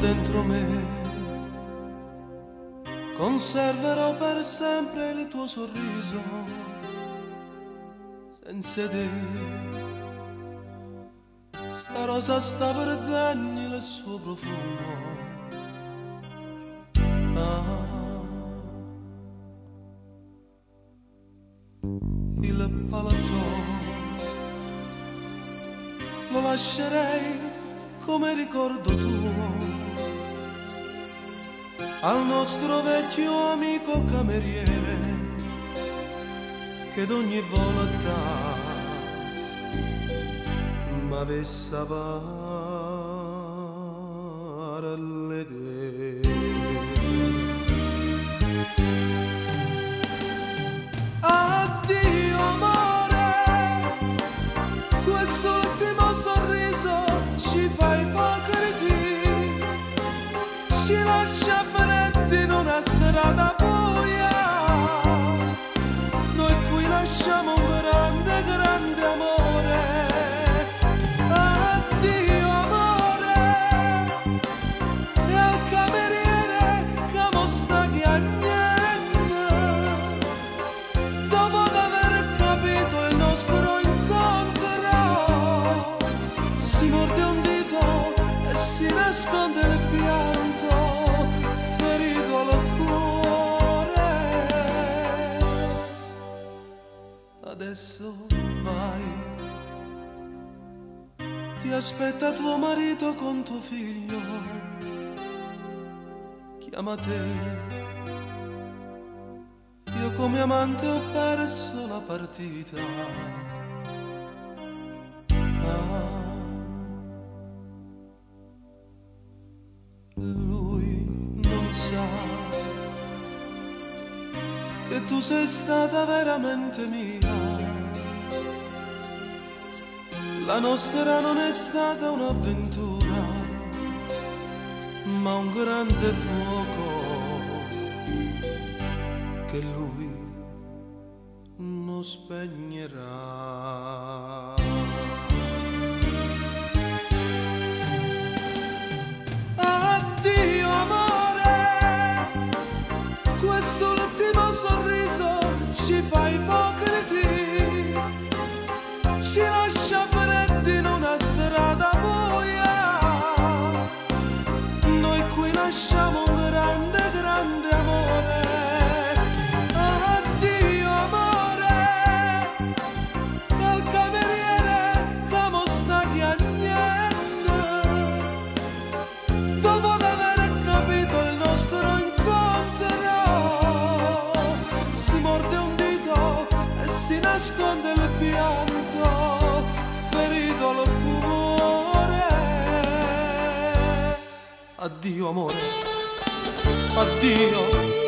dentro me, conserverò per sempre il tuo sorriso. Senza te sta rosa sta perdendo il suo profumo. Il palatò lo lascerei come ricordo tuo al nostro vecchio amico cameriere che d'ogni volontà m'avesse parlare. Addio amore, quest'ultimo sorriso ci fa ipocriti, ci lascia freddi in una strada buia. Noi qui lasciamo un grande, grande amore. Addio amore, e al cameriere che mo sta chiagnendo, dopo d'aver capito il nostro incontro, si morde un dito e si nasconde il pianto, ferito al cuore. Adesso vai, ti aspetta tuo marito con tuo figlio, chiama te. Io come amante ho perso la partita. Lui non sa che tu sei stata veramente mia. La nostra non è stata un'avventura, ma un grande fuoco che lui non spegnerà. Addio amore, quest'ultimo sorriso ci fa ipocriti, ci lascia freddi in una strada buia. Noi qui lasciamo un grande, grande amore. Addio amore, e al cameriere che mo sta chiagnendo, dopo d'aver capito il nostro incontro, si morde un dito e si nasconde il pianto, ferito al cuore. Addio amore, addio.